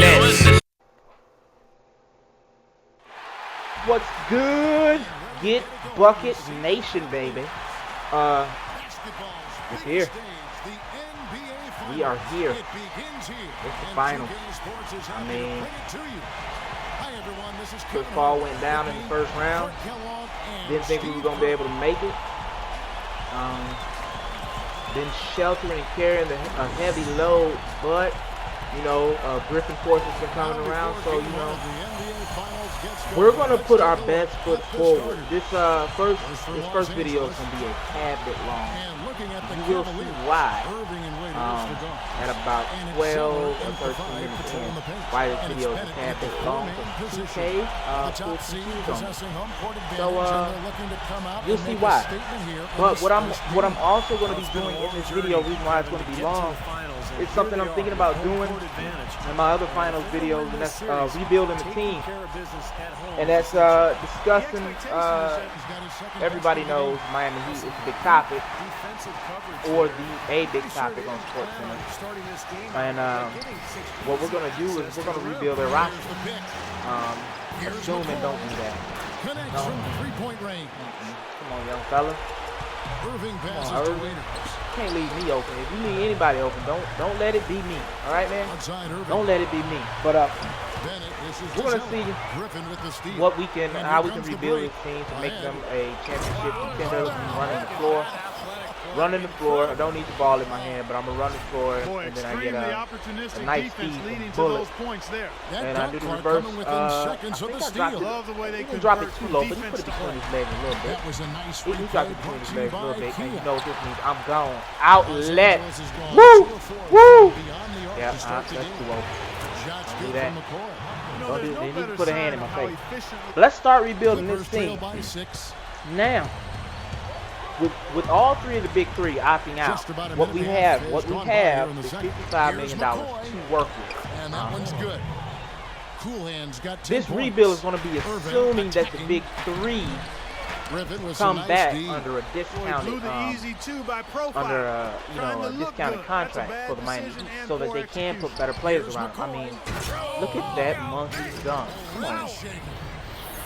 Nets. What's good? Get Bucket Nation, baby. It's here. We are here. It's the finals. I mean, football went down in the first round. Didn't think we were going to be able to make it. Been sheltering and carrying a heavy load, but you know, Griffin Force has been coming around, so you know, we're gonna put our best foot forward. This first video is gonna be a tad bit long. You will see why at about 12 or 13 minutes in why this video is a tad bit long. 2K pulled some shoes on me. So you'll see why. But what I'm also gonna be doing in this video, reason why it's gonna be long, it's something I'm thinking about doing in my other finals videos, and that's rebuilding the team. And that's discussing, everybody knows Miami Heat is a big topic, or a big topic on SportsCenter. And what we're going to do is we're going to rebuild their roster. Assuming don't do that. No. Come on, young fella. Come on, Irving. Can't leave me open. If you need anybody open, don't let it be me. All right, man. Don't let it be me. But we're gonna see what we can, how we can rebuild this team to make them a championship contender. Running the floor. I don't need the ball in my hand, but I'm gonna run the floor, and then I get a nice feed from Bullet. And I do the reverse. I think I dropped it too low, but he put it between his legs a little bit. He dropped it between his legs a little bit, and you know what this means. I'm gone. Outlet. Woo! Woo! Yeah, that's too open. Don't do that. Don't do that. They need to put a hand in my face. But let's start rebuilding this team. Now, with all three of the big three opting out, what we have is $55 million to work with. This rebuild is going to be assuming that the big three come back under a discounted, a discounted contract for the Miami Heat, so that they can put better players around. I mean, look at that monkey gun. Come on.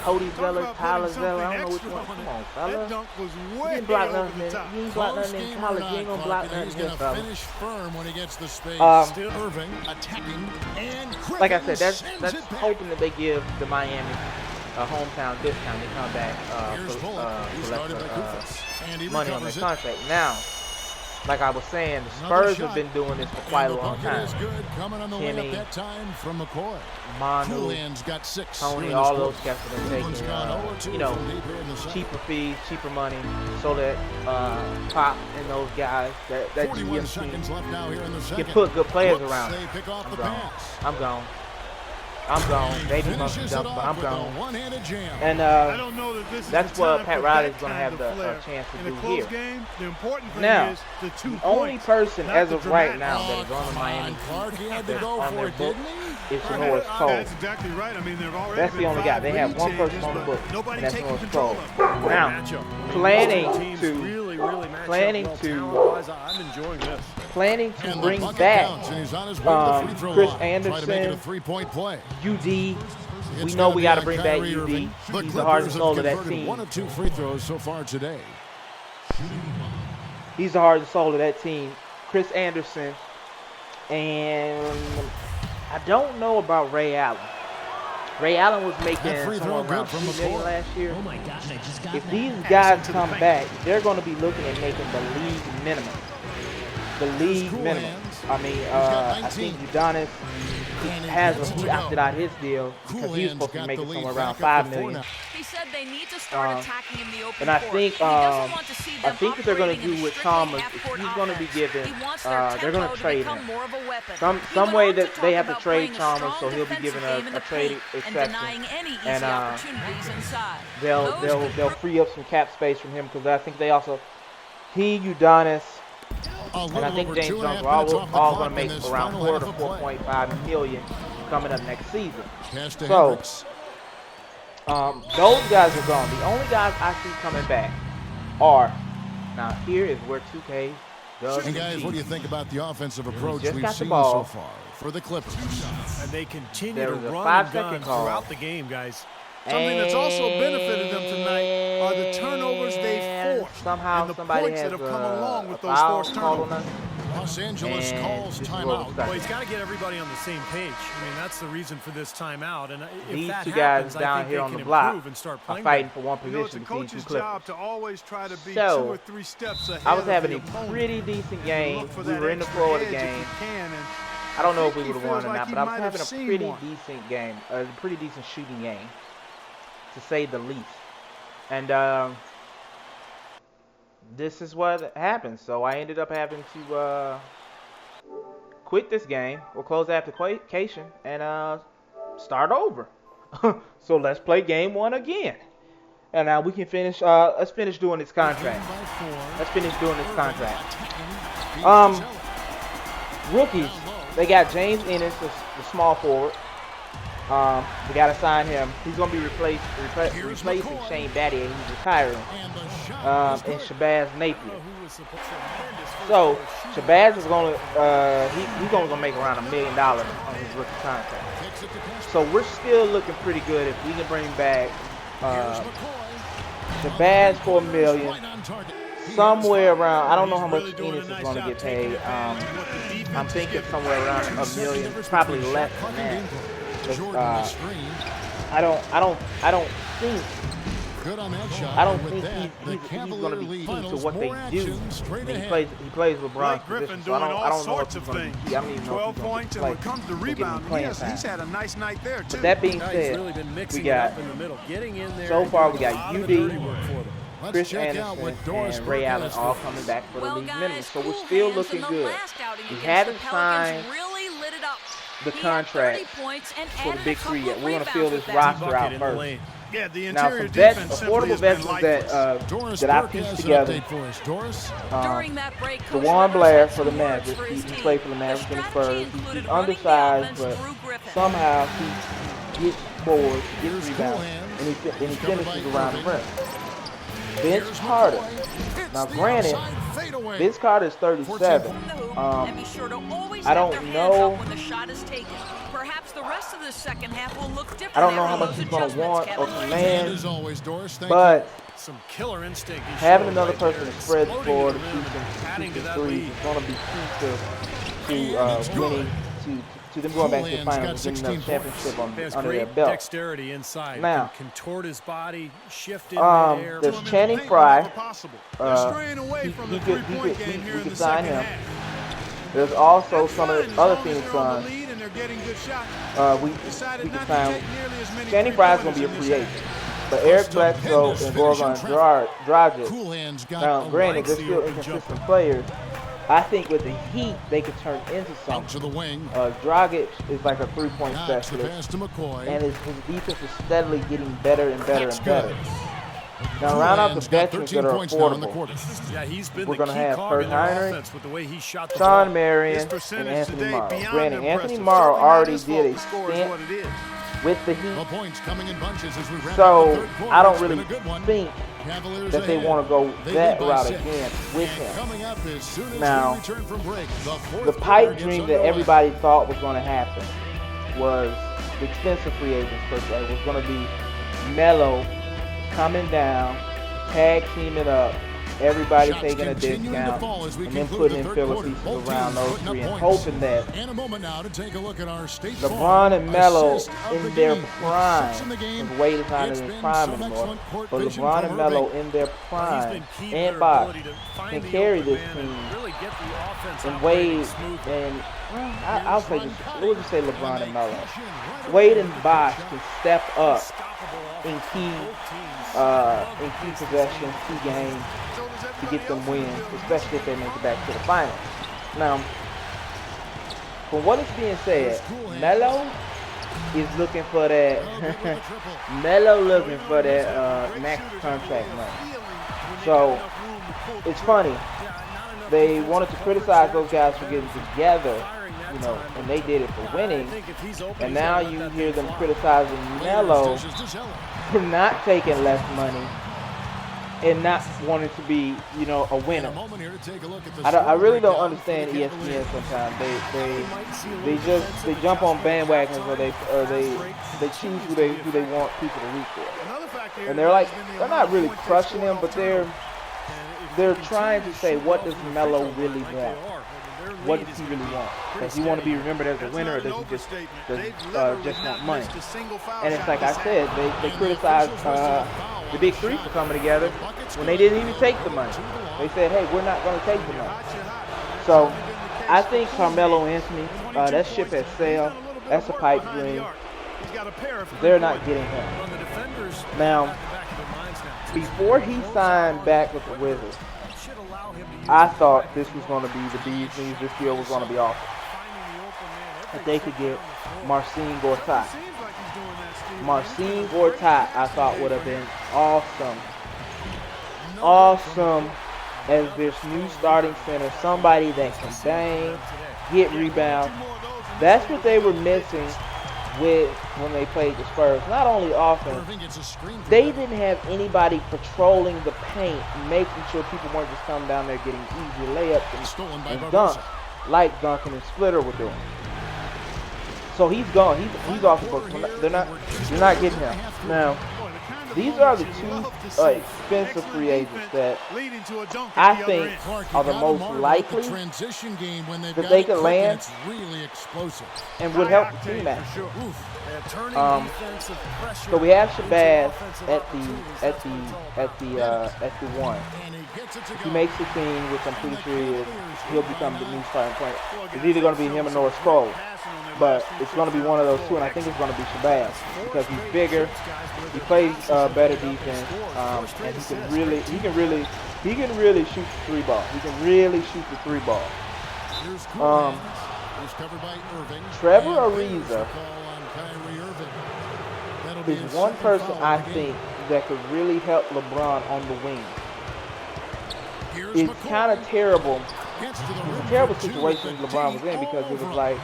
Cody Zeller, Tyler Zeller, I don't know which one. Come on, fella. You didn't block nothing. You ain't block nothing in college. You ain't gonna block nothing here, fella. Like I said, that's hoping that they give the Miami a hometown discount. They come back for money on their contract. Now, like I was saying, the Spurs have been doing this for quite a long time. Kimmy, Manu, Tony, all those guys have been taking, you know, cheaper fees, cheaper money, so that Pop and those guys, that GM team can put good players around. I'm gone. Baby monkey dump, but I'm gone. And that's what Pat Riley's going to have the chance to do here. Now, the only person as of right now that is on the Miami Heat that's on their book is Norris Cole. That's exactly right. I mean, that's the only guy. They have one person on the book, and that's Norris Cole. Now, planning to bring back Chris Anderson, UD. We know we got to bring back UD. He's the heart and soul of that team. 1 of 2 free throws so far today. He's the heart and soul of that team. Chris Anderson. And I don't know about Ray Allen. Ray Allen was making somewhere around $2 million last year. Oh my gosh, I just got if these guys come back, they're going to be looking at making the league minimum. The league minimum. I mean, I think Udonis he opted out his deal because he was supposed to be making somewhere around $5 million. He said they need to start attacking in the open and I think what they're going to do with Thomas is he's going to be given. They're going to trade him. Some way that they have to trade Thomas, so he'll be given a trade exception, and they'll free up some cap space from him because I think they also Udonis. And I think James Jones are all going to make around $4 to $4.5 million coming up next season. So, those guys are gone. The only guys I see coming back are, now here is where 2K does. And guys, what do you think about the offensive approach we've seen so far? for the Clippers. And they continue There to was a run 5 and gun second call. throughout the game, guys. Something that's also benefited them tonight are the turnovers they've forced Somehow and the somebody points has that have come along with those foul forced called on turnovers. us. Los Angeles And calls this is timeout. what Well, he's got to get everybody on the same page. I mean, that's the reason for this timeout. And if These that two guys happens, I down think here they on can the block improve and start are playing fighting better. for one You know, it's position a between two coach's Clippers. job to always try to be So, 2 or 3 steps ahead I was of having the a opponent. pretty decent And game. look for We that were in the extra flow of the edge if game. you can, and I don't know if we think would he have won feels or like not, he but I was might having a have seen pretty one. decent game, a pretty decent shooting game, to say the least. And this is what happened. So I ended up having to quit this game or close the application and start over. So let's play game 1 again. And now we can finish. Let's finish doing this contract. Let's finish doing this contract. Rookies. They got James Ennis, the small forward. We got to sign him. He's going to be replacing Shane Battier. He's retiring. And Shabazz Napier. So Shabazz is going to he's going to make around $1 million on his rookie contract. So we're still looking pretty good if we can bring back Shabazz for $1 million. Somewhere around, I don't know how much Ennis is going to get paid. I'm thinking somewhere around $1 million, probably less than that. But, I don't think he's going to be key to what they do. I mean, he plays LeBron's position, so I don't know if he's going to be key. I don't even know if he's 12 going points, to and play. when it comes to rebounding, he's had a nice night there, too. But that being He's said, really been mixing we got it up in the middle, getting in there. so far we doing a got lot of the dirty UD, work for them. Chris Anderson, and Ray Allen all coming back for the league minimum. So we're still looking good. We haven't signed the contract for the big 3 yet. We're going to fill this roster out first. Yeah, the Now, interior some defense simply affordable has been veterans lifeless. that I pieced together. During that break, Coach DeJuan Rivers Blair had for the some words Mavericks. for his He team. played for the The Mavericks and the strategy Spurs. included He's running the undersized, offense but through Griffin. somehow he gets boards, gets rebounds, and he finishes around the rim. Vince Carter. Now, granted, Vince Carter is 37. And be sure to always I have don't their hands know. up when the shot is taken. Perhaps the rest of the second half will look different. I don't know after how much those he's going to want adjustments, or Kevin. command, but Some killer instinct. he's having showing another right person there, to spread the exploding floor to to the shoot rim and some adding to that threes lead. is going to be key to winning, to them going back to the finals and getting another championship He has under their great belt. dexterity inside. Now, Can contort his body, shift in midair. there's Channing Frye. They're straying away from the three-point game here We in could the sign second him. half. There's also some of Fine, the as other long as Phoenix they're on the Suns. lead and they're getting good shots. We Decided could not to sign. take nearly as many Channing Frye's going to be a three-pointers free in this agent. half. But Eric Bledsoe and Goran Dragic. Now, granted, they're still inconsistent players. I think with the Heat, they could turn into Out to the something. wing. Dragic is like a three-point Knocks the specialist, pass to McCoy. and his defense is steadily getting better and better That's and better. good. Now, round out the Coolhand's got veterans 13 that are points now in the affordable. quarter. Yeah, he's been We're the gonna key have cog Kurt in their Heinrich, offense with the way he shot the Sean ball. Marion, His and percentage Anthony today Morrow. beyond Granted, Anthony impressive. Morrow Certainly not already his did fault a the score is stint what it is. with the The Heat, points coming in bunches as we wrap up the so third quarter. I don't It's been really a good one. think Cavaliers that they ahead. want to go They that lead by route 6. again with And him. coming up as soon as Now, we return from break, the fourth The quarter pipe gets dream that underway. everybody thought was going to happen was the expensive free agents per se. It was going to be Melo coming down, tag teaming up, everybody Shots taking a continuing to discount, fall as we and then conclude putting the in third filler quarter. pieces Both around teams those putting up three and points. hoping that And a moment now to take a look at our State LeBron Farm and Melo assist of the in their game. With prime, 6 in the game, and Wade is not it's in his been prime some anymore, excellent court but vision LeBron from and Melo Irving. in their He's prime been key to and their Bosh ability to find can the carry open this man team. and really get the offense And operating Wade smoothly. and I'll say this, we'll just say LeBron and Melo. Wade and Bosh can step up in key possessions, key games to get them wins, especially if they make it back to the finals. Now, from what is being said, Melo is looking for that. Melo looking for that max contract money. So it's funny. They wanted to criticize those guys for getting together, you know, and they did it for winning. And now you hear them criticizing Melo for not taking less money and not wanting to be, you know, a winner. I really don't understand ESPN sometimes. They jump on bandwagons or they choose who they want people to root for. And they're not really crushing him, but they're trying to say, what does Melo really want? What does he really want? Does he want to be remembered as a winner, or does he just want money? And it's like I said, they criticized the big three for coming together when they didn't even take the money. They said, hey, we're not going to take the money. So I think Carmelo Anthony, that ship has sailed. That's a pipe dream. They're not getting him. Now, before he signed back with the Wizards, I thought this was going to be the bee's knees. This deal was going to be awesome. If they could get Marcin Gortat. Marcin Gortat, I thought, would have been awesome. Awesome as this new starting center. Somebody that can bang, get rebounds. That's what they were missing when they played the Spurs. Not only offense, they didn't have anybody patrolling the paint, making sure people weren't just coming down there getting easy layups and dunks like Duncan and Splitter were doing. So he's gone. He's off the books. They're not getting him. Now, these are the two expensive free agents that I think are the most likely that they could land and would help the team out. So we have Shabazz at the one. If he makes the team, which I'm pretty sure he'll become the new starting point. It's either going to be him or Norris Cole, but it's going to be one of those two, and I think it's going to be Shabazz because he's bigger, he plays better defense, and he can really shoot the three ball. He can really shoot the three ball. Trevor Ariza is one person I think that could really help LeBron on the wing. It's kind of terrible. It's a terrible situation LeBron was in because it was like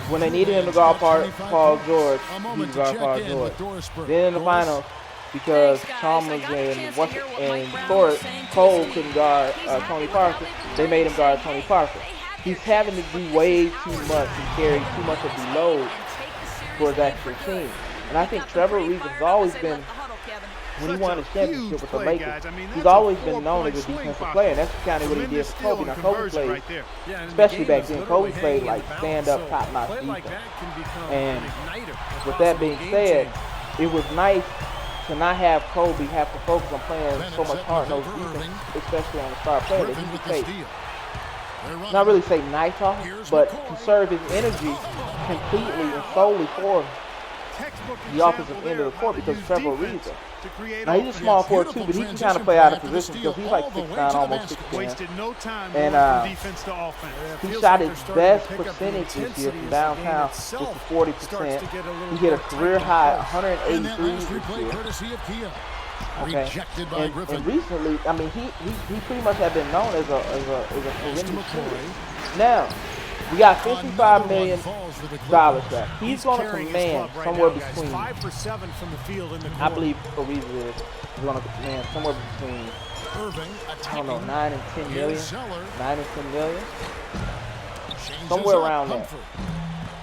when they needed him to guard Paul George, he was guard Paul George. Then in the finals, because Chalmers and Cole couldn't guard Tony Parker, they made him guard Tony Parker. He's having to do way too much and carry too much of the load for his actual team. And I think Trevor Ariza has always been, when he won a championship with the Lakers, he's always been known as a defensive player, and that's kind of what he did for Kobe. Now, Kobe played, especially back then, Kobe played like stand-up, top-notch defense. And with that being said, it was nice to not have Kobe have to focus on playing so much hard-nosed defense, especially on the star player that he could take. Not really say nice off, but conserve his energy completely and solely for the offensive end of the court because Trevor Ariza. Now he's a small forward too, but he can kind of play out of position because he's like 6'9", almost 6'10". And he shot his best percentage this year from downtown, which was 40%. He hit a career high 183 this year. Okay, and recently, I mean, he pretty much had been known as a perimeter shooter. Now, we got $55 million back. He's going to command somewhere between, I believe Ariza is going to command somewhere between, I don't know, 9 and 10 million, 9 and 10 million, somewhere around that.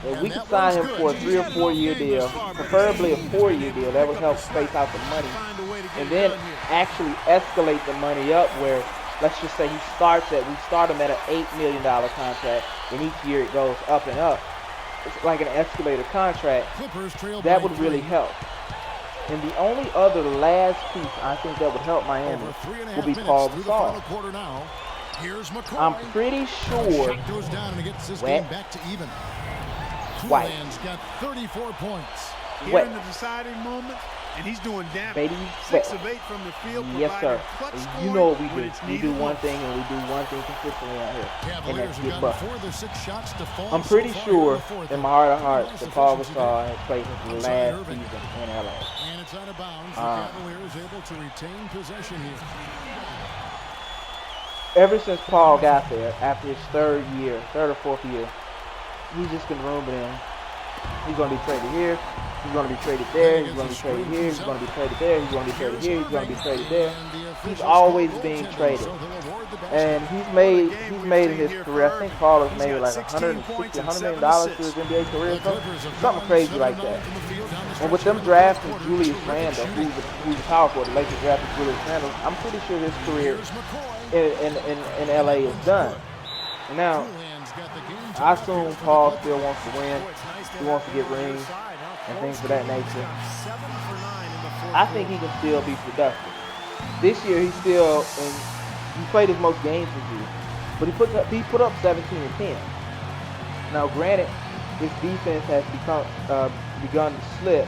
If we could sign him for a 3 or 4 year deal, preferably a 4-year deal, that would help space out the money, and then actually escalate the money up where, let's just say we start him at an $8 million contract, and each year it goes up and up. It's like an escalator contract. That would really help. And the only other last piece I think that would help Miami would be Paul Gasol. I'm pretty sure White got 34 points. Here in the deciding moment, and he's doing damage. Baby, 6 of 8 from the field. Yes, sir. You know what we do. We do one thing, and we do one thing consistently out here, and that's get buckets. I'm pretty sure, in my heart of hearts, that Paul Gasol has played his last season in LA. And it's out of bounds. The Cavaliers able to retain possession here. Ever since Paul got there, after his third or fourth year, he's just been rumored in. He's going to be traded here. He's going to be traded there. He's going to be traded here. He's going to be traded there. He's going to be traded here. He's going to be traded there. He's always being traded. And he's made in his career, I think Paul has made like $100 million through his NBA career, something crazy like that. And with them drafting Julius Randle, who's a power forward, the Lakers drafted Julius Randle, I'm pretty sure his career in LA is done. Now, I assume Paul still wants to win. He wants to get rings and things of that nature. I think he can still be productive. This year, he played his most games this year, but he put up 17 and 10. Now, granted, his defense has begun to slip,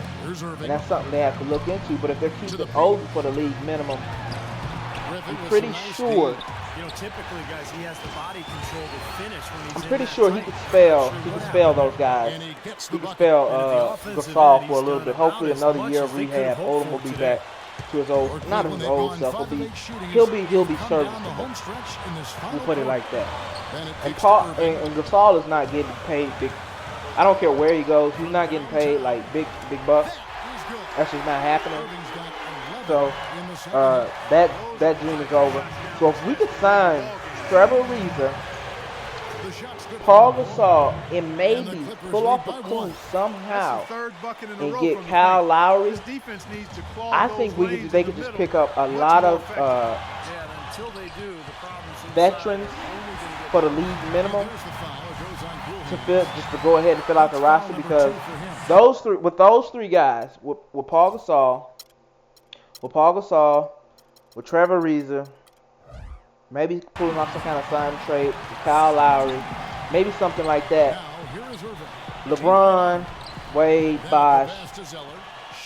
and that's something they have to look into. But if they're keeping Oden for the league minimum, I'm pretty sure. You know, typically, guys, he has the body control to finish when he's I'm pretty sure he could spell those guys. He could spell Gasol for a little bit. Hopefully, another year of rehab. Odom will be back to his old, not his old self. He'll be serviceable. We'll put it like that. And Gasol is not getting paid big. I don't care where he goes. He's not getting paid like big bucks. That's just not happening. So that dream is over. So if we could sign Trevor Ariza, Paul Gasol, and maybe pull off a coup somehow and get Kyle Lowry, I think they could just pick up a lot of veterans for the league minimum to go ahead and fill out the roster, because those three guys, with Paul Gasol, with Trevor Ariza, maybe pulling off some kind of sign trade with Kyle Lowry, maybe something like that. LeBron, Wade, Bosh,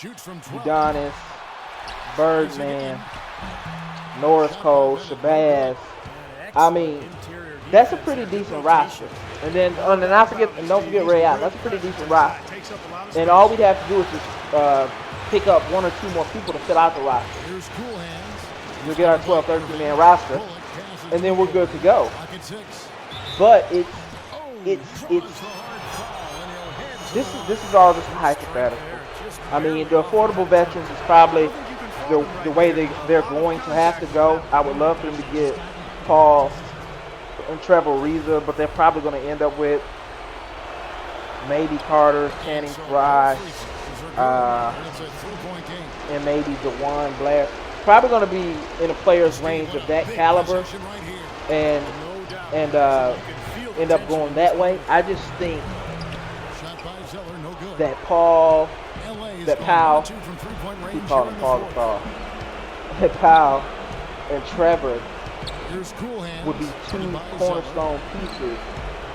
Udonis, Birdman, Norris Cole, Shabazz. I mean, that's a pretty decent roster. And then don't forget Ray Allen. That's a pretty decent roster. And all we'd have to do is just pick up one or two more people to fill out the roster. We'll get our 12, 13-man roster, and then we're good to go. But this is all just hypothetical. I mean, the affordable veterans is probably the way they're going to have to go. I would love for them to get Paul and Trevor Ariza, but they're probably going to end up with maybe Carter, Channing Frye, and maybe DeJuan Blair. Probably going to be in a player's range of that caliber, and end up going that way. I just think that Powell and Trevor would be two cornerstone pieces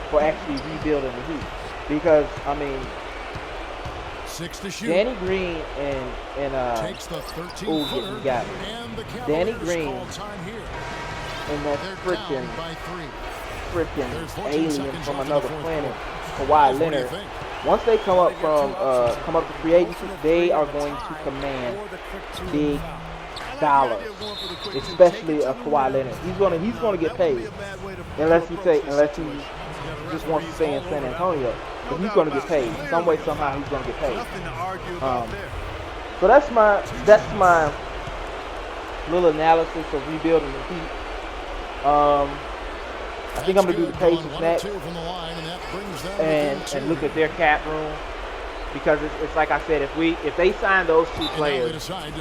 for actually rebuilding the Heat. Because, I mean, Danny Green and he got me. Danny Green and that freaking alien from another planet, Kawhi Leonard. Once they come up to free agency, they are going to command big dollars, especially a Kawhi Leonard. He's gonna get paid, unless he just wants to stay in San Antonio. But he's gonna get paid some way, somehow. He's gonna get paid. So that's my little analysis of rebuilding the Heat. I think I'm gonna do the Pacers next and look at their cap room, because it's like I said, if they sign those two players, then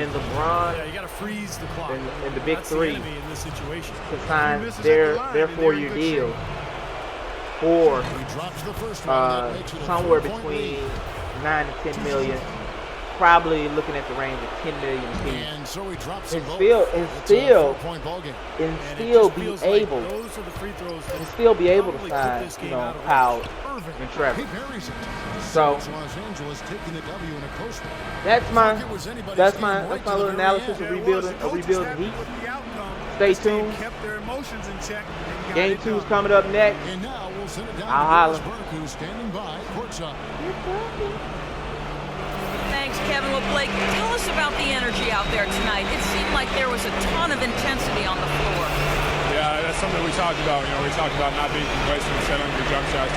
LeBron you gotta freeze the clock. And the big three in this situation to sign their 4-year deals for somewhere between 9 to 10 million. Probably looking at the range of 10 million apiece, and still be able to sign, Powell and Trevor. So that's my little analysis of rebuilding Heat. Stay tuned. Game 2 is coming up next. I'll holler. Thanks, Kevin. Well, Blake, tell us about the energy out there tonight. It seemed like there was a ton of intensity on the floor. Yeah, that's something we talked about. We talked about not being complacent, settling for jump shots.